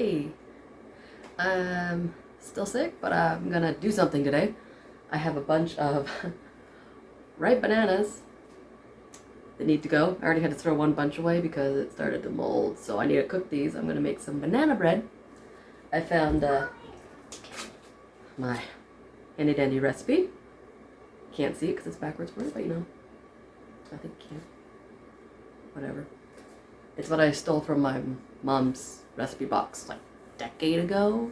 Hey, I'm still sick, but I'm gonna do something today. I have a bunch of ripe bananas that need to go. I already had to throw one bunch away because it started to mold, so I need to cook these. I'm gonna make some banana bread. I found my handy dandy recipe. Can't see it because it's backwards for it, but you know, I think you can. Whatever. It's what I stole from my mom's recipe box like a decade ago.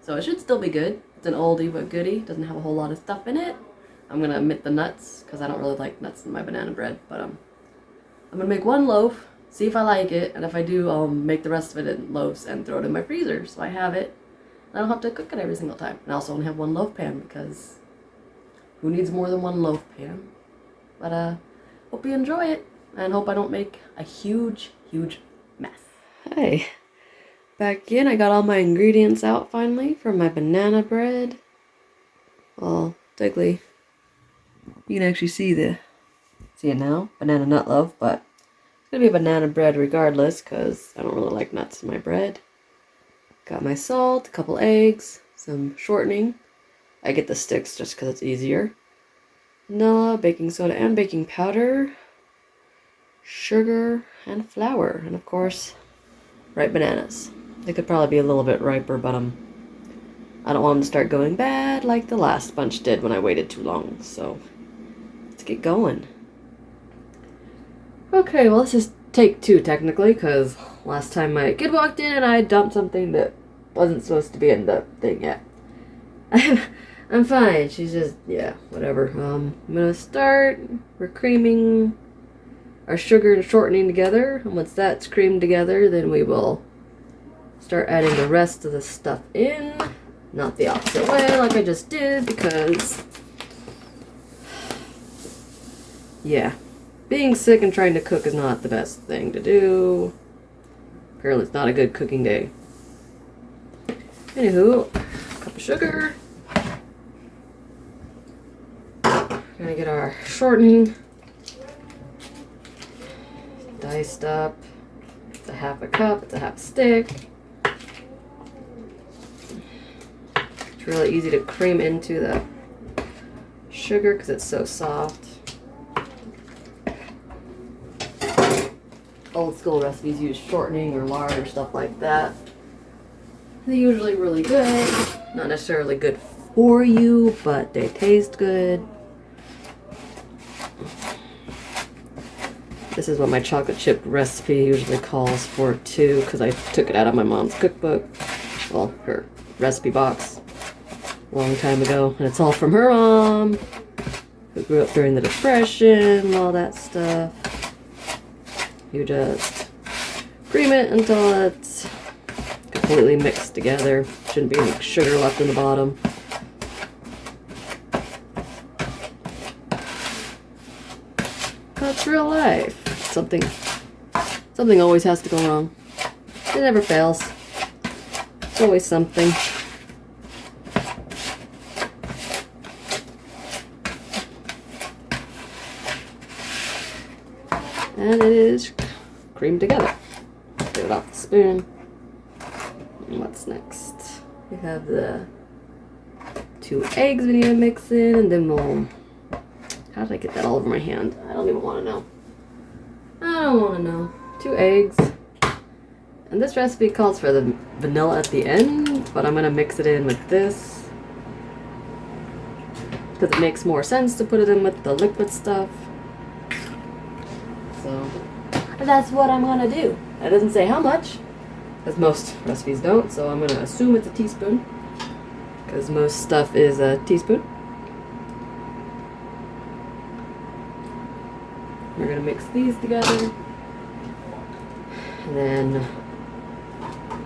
So it should still be good. It's an oldie but goodie. Doesn't have a whole lot of stuff in it. I'm gonna omit the nuts because I don't really like nuts in my banana bread. But I'm gonna make one loaf, see if I like it, and if I do, I'll make the rest of it in loaves and throw it in my freezer so I have it. And I don't have to cook it every single time. And I also only have one loaf pan because who needs more than one loaf pan? But hope you enjoy it and hope I don't make a huge mess. Hi. Back in, I got all my ingredients out finally for my banana bread. All diggly. You can actually see it now, banana nut loaf, but it's gonna be a banana bread regardless because I don't really like nuts in my bread. Got my salt, a couple eggs, some shortening. I get the sticks just because it's easier. Vanilla, baking soda, and baking powder. Sugar and flour, and of course, ripe bananas. They could probably be a little bit riper, but I don't want them to start going bad like the last bunch did when I waited too long. So let's get going. Okay, well, this is take two technically, because last time my kid walked in and I dumped something that wasn't supposed to be in the thing yet. I'm fine. She's just, yeah, whatever. I'm gonna start. We're creaming our sugar and shortening together, and once that's creamed together, then we will start adding the rest of the stuff in. Not the opposite way like I just did, because yeah, being sick and trying to cook is not the best thing to do. Apparently it's not a good cooking day. Anywho, cup of sugar. Gonna get our shortening diced up. It's a half a cup, it's a half stick. It's really easy to cream into the sugar because it's so soft. Old school recipes use shortening or lard or stuff like that. They're usually really good. Not necessarily good for you, but they taste good. This is what my chocolate chip recipe usually calls for too, because I took it out of my mom's cookbook, well, her recipe box, a long time ago, and it's all from her mom, who grew up during the Depression, all that stuff. You just cream it until it's completely mixed together. Shouldn't be any sugar left in the bottom. That's real life. Something always has to go wrong. It never fails. It's always something. And it is creamed together. Get it off the spoon. And what's next? We have the 2 eggs we need to mix in, and then we'll... How did I get that all over my hand? I don't even want to know. I don't want to know. 2 eggs. And this recipe calls for the vanilla at the end, but I'm going to mix it in with this, because it makes more sense to put it in with the liquid stuff. So that's what I'm going to do. It doesn't say how much, because most recipes don't, so I'm going to assume it's a teaspoon, because most stuff is a teaspoon. We're going to mix these together, and then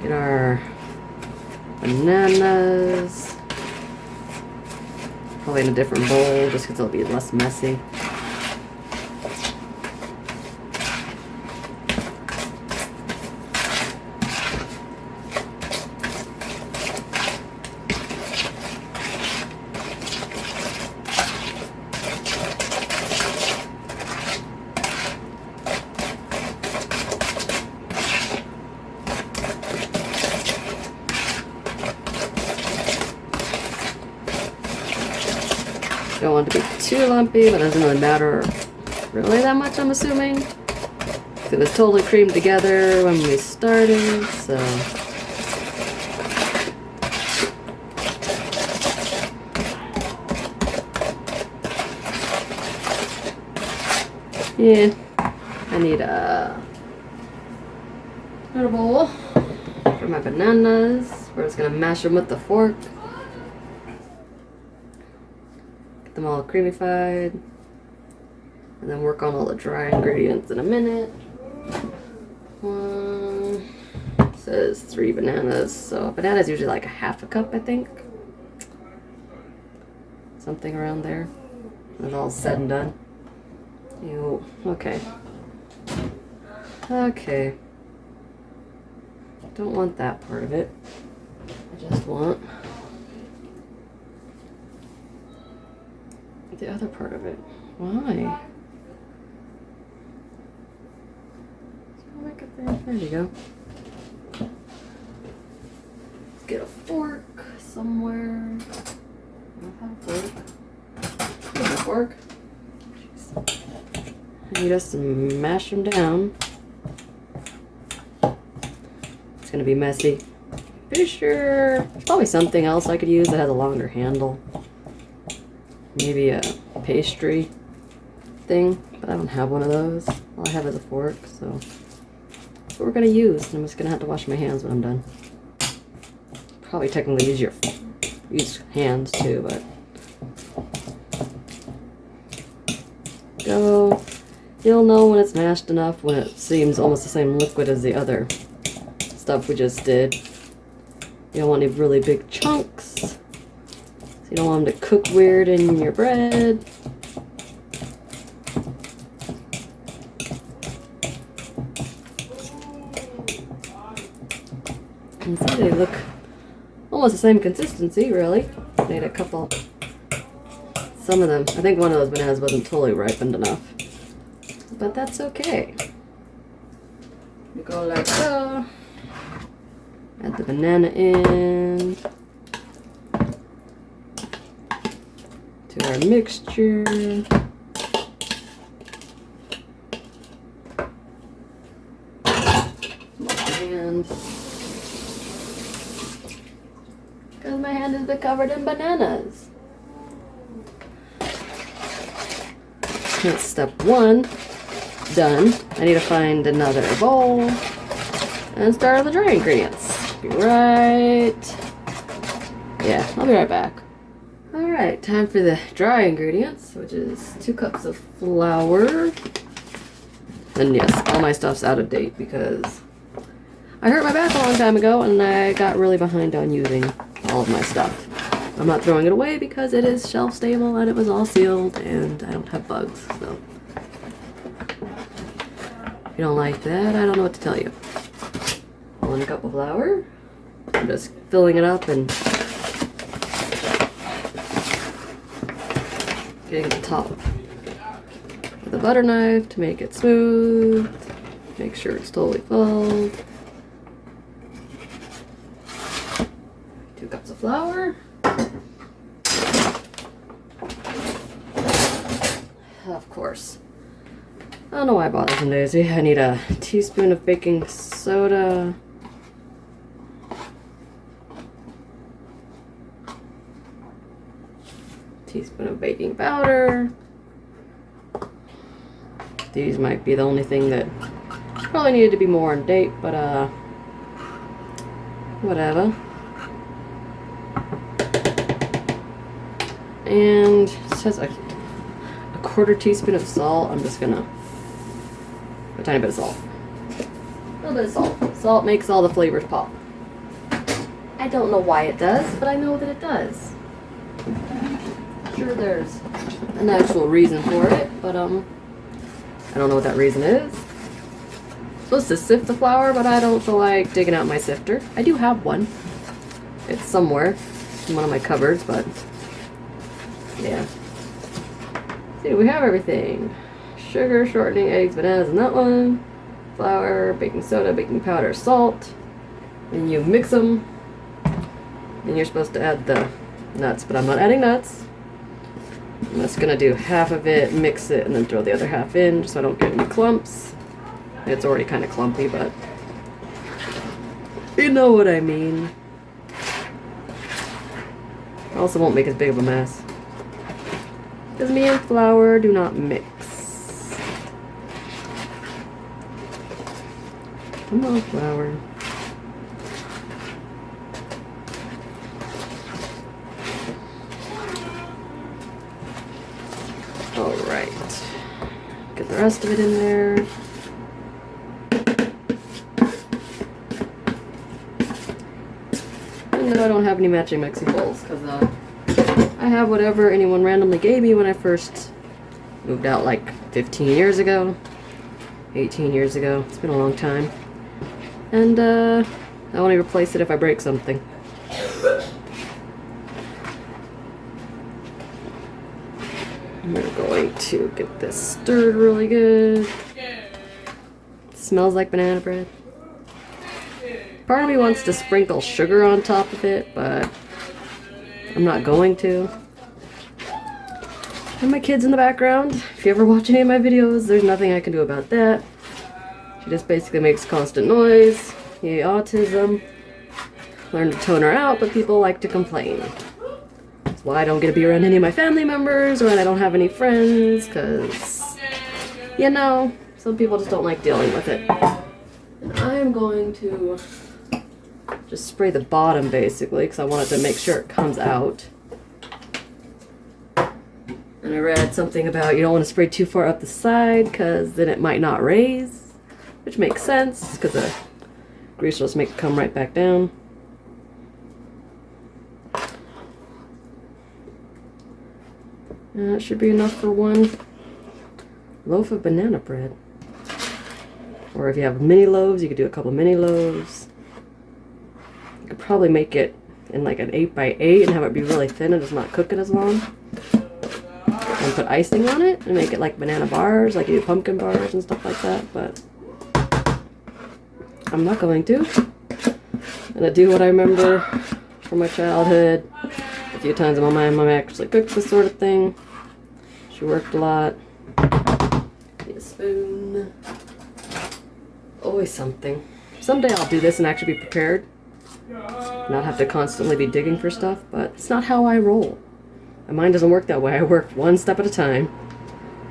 get our bananas, probably in a different bowl just because it'll be less messy. Don't want it to be too lumpy, but it doesn't really matter really that much, I'm assuming. It was totally creamed together when we started, so. Yeah, I need a bowl for my bananas. We're just gonna mash them with the fork. Get them all creamified. And then work on all the dry ingredients in a minute. It says 3 bananas, so a banana is usually like a half a cup, I think. Something around there. When it's all said and done. Ew. Okay. Okay. Don't want that part of it. I just want the other part of it. Why? Make it there. There you go. Let's get a fork somewhere. I don't have a fork. Here's a fork. Jeez. I need us to mash them down. It's gonna be messy. Pretty sure there's probably something else I could use that has a longer handle. Maybe a pastry thing, but I don't have one of those. All I have is a fork, so that's what we're gonna use. And I'm just gonna have to wash my hands when I'm done. Probably technically use hands too, but go. You'll know when it's mashed enough when it seems almost the same liquid as the other stuff we just did. You don't want any really big chunks. So you don't want them to cook weird in your bread. And see, they look almost the same consistency, really. Made a couple. Some of them. I think one of those bananas wasn't totally ripened enough. But that's okay. We go like so. Add the banana in to our mixture. Wash my hands. Because my hand has been covered in bananas. That's step 1. Done. I need to find another bowl and start on the dry ingredients. Be right. Yeah, I'll be right back. Alright, time for the dry ingredients, which is 2 cups of flour. And yes, all my stuff's out of date because I hurt my back a long time ago and I got really behind on using all of my stuff. I'm not throwing it away because it is shelf stable and it was all sealed and I don't have bugs, so. If you don't like that, I don't know what to tell you. 1 cup of flour. I'm just filling it up and getting the top with a butter knife to make it smooth. Make sure it's totally full. 2 cups of flour. Of course. I don't know why I bought this some days. I need a teaspoon of baking soda. Teaspoon of baking powder. These might be the only thing that probably needed to be more in date, but whatever. And it says a 1/4 teaspoon of salt. I'm just gonna a tiny bit of salt. A little bit of salt. Salt makes all the flavors pop. I don't know why it does, but I know that it does. Sure, there's an actual reason for it, but I don't know what that reason is. I'm supposed to sift the flour, but I don't feel like digging out my sifter. I do have one. It's somewhere in one of my cupboards, but yeah. See, we have everything. Sugar, shortening, eggs, bananas in that one. Flour, baking soda, baking powder, salt. And you mix them. And you're supposed to add the nuts, but I'm not adding nuts. I'm just gonna do half of it, mix it, and then throw the other half in just so I don't get any clumps. It's already kind of clumpy, but you know what I mean. I also won't make as big of a mess, because me and flour do not mix. Come on, flour. Alright. Get the rest of it in there. And then I don't have any matching mixing bowls, because I have whatever anyone randomly gave me when I first moved out like 15 years ago. 18 years ago. It's been a long time. And I only replace it if I break something. We're going to get this stirred really good. Smells like banana bread. Part of me wants to sprinkle sugar on top of it, but I'm not going to. And my kid's in the background. If you ever watch any of my videos, there's nothing I can do about that. She just basically makes constant noise. Yay, autism. Learn to tone her out, but people like to complain. That's why I don't get to be around any of my family members, or when I don't have any friends, because, you know, some people just don't like dealing with it. And I'm going to just spray the bottom, basically, because I wanted to make sure it comes out. And I read something about you don't want to spray too far up the side, because then it might not raise, which makes sense, because the grease will just make it come right back down. That should be enough for one loaf of banana bread. Or if you have mini loaves, you could do a couple mini loaves. You could probably make it in like an 8x8 and have it be really thin and just not cook it as long. And put icing on it and make it like banana bars, like you do pumpkin bars and stuff like that, but I'm not going to. I'm gonna do what I remember from my childhood. A few times my mom actually cooked this sort of thing. She worked a lot. Need a spoon. Always something. Someday I'll do this and actually be prepared. Not have to constantly be digging for stuff, but it's not how I roll. My mind doesn't work that way. I work one step at a time.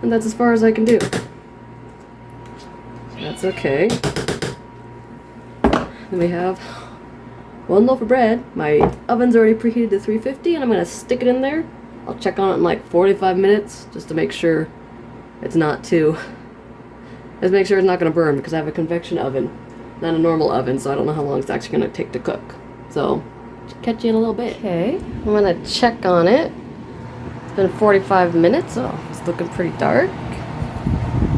And that's as far as I can do. That's okay. Then we have one loaf of bread. My oven's already preheated to 350 and I'm going to stick it in there. I'll check on it in like 45 minutes just to make sure it's not too... Just make sure it's not going to burn because I have a convection oven, not a normal oven, so I don't know how long it's actually going to take to cook. So, catch you in a little bit. Okay, I'm going to check on it. It's been 45 minutes. Oh, it's looking pretty dark.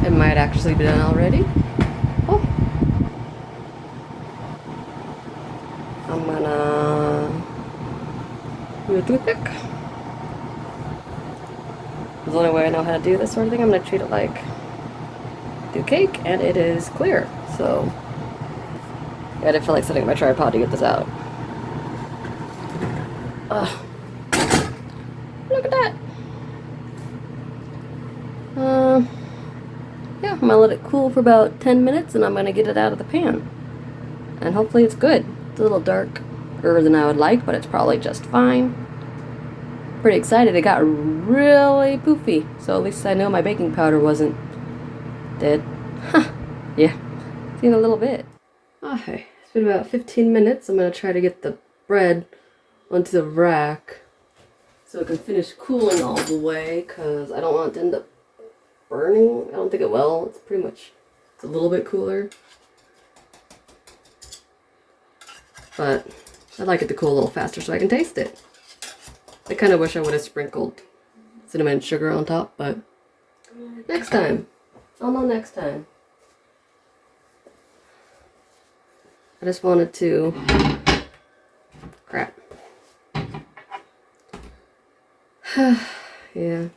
It might actually be done already. Oh. I'm gonna do a toothpick. It's the only way I know how to do this sort of thing. I'm gonna treat it like do cake, and it is clear. So yeah, I didn't feel like setting up my tripod to get this out. Look at that. Yeah, I'm gonna let it cool for about 10 minutes, and I'm gonna get it out of the pan. And hopefully it's good. It's a little darker than I would like, but it's probably just fine. Pretty excited. It got really poofy, so at least I know my baking powder wasn't dead. Huh. Yeah, seen a little bit. Okay, it's been about 15 minutes. I'm gonna try to get the bread onto the rack so it can finish cooling all the way, because I don't want it to end up burning. I don't think it will. It's pretty much, it's a little bit cooler. But I'd like it to cool a little faster so I can taste it. I kind of wish I would have sprinkled cinnamon and sugar on top, but next time. I'll know next time. I just wanted to... Crap. Yeah.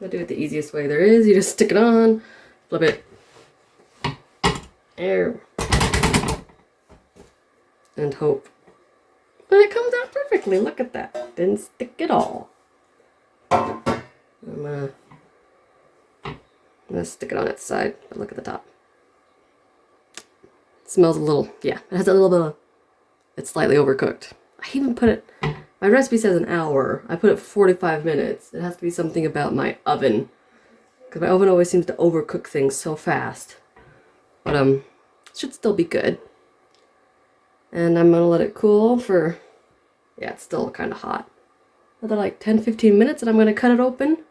I'll do it the easiest way there is. You just stick it on, flip it. There. And hope. And it comes out perfectly. Look at that. Didn't stick at all. I'm gonna stick it on its side, but look at the top. It smells a little, yeah, it has a little bit of, it's slightly overcooked. I even put it, my recipe says an hour. I put it 45 minutes. It has to be something about my oven, because my oven always seems to overcook things so fast. But it should still be good. And I'm gonna let it cool for, yeah, it's still kind of hot. Another like 10-15 minutes, and I'm gonna cut it open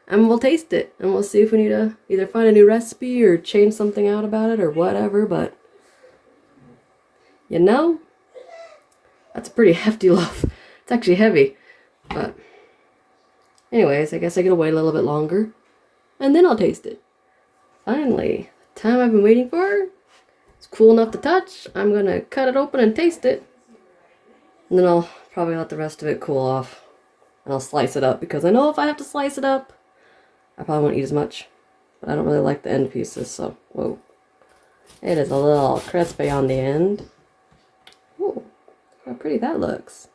and we'll taste it, and we'll see if we need to either find a new recipe or change something out about it or whatever. But you know, that's a pretty hefty loaf. It's actually heavy. But anyways, I guess I gotta wait a little bit longer and then I'll taste it. Finally, the time I've been waiting for. It's cool enough to touch. I'm gonna cut it open and taste it. And then I'll probably let the rest of it cool off. And I'll slice it up, because I know if I have to slice it up, I probably won't eat as much. But I don't really like the end pieces, so whoa. It is a little crispy on the end. Ooh, how pretty that looks.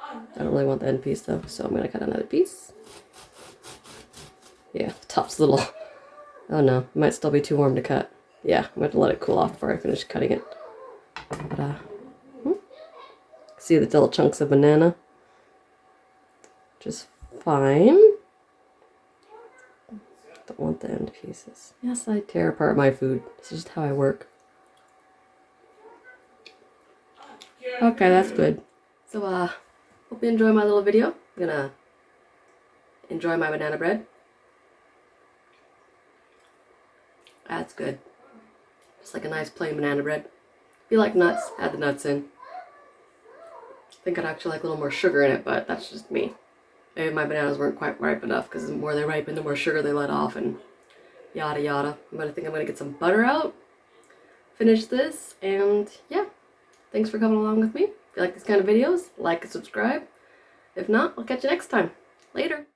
I don't really want the end piece though, so I'm gonna cut another piece. Yeah, the top's a little, oh no, it might still be too warm to cut. Yeah, I'm going to let it cool off before I finish cutting it. But, see the little chunks of banana? Just fine. Don't want the end pieces. Yes, I tear apart my food. This is just how I work. Okay, that's good. So, hope you enjoy my little video. I'm gonna enjoy my banana bread. That's good. Just like a nice plain banana bread. If you like nuts, add the nuts in. I think I'd actually like a little more sugar in it, but that's just me. Maybe my bananas weren't quite ripe enough, because the more they ripen, the more sugar they let off, and yada yada. I think I'm gonna get some butter out, finish this, and yeah. Thanks for coming along with me. If you like these kind of videos, like and subscribe. If not, I'll catch you next time. Later.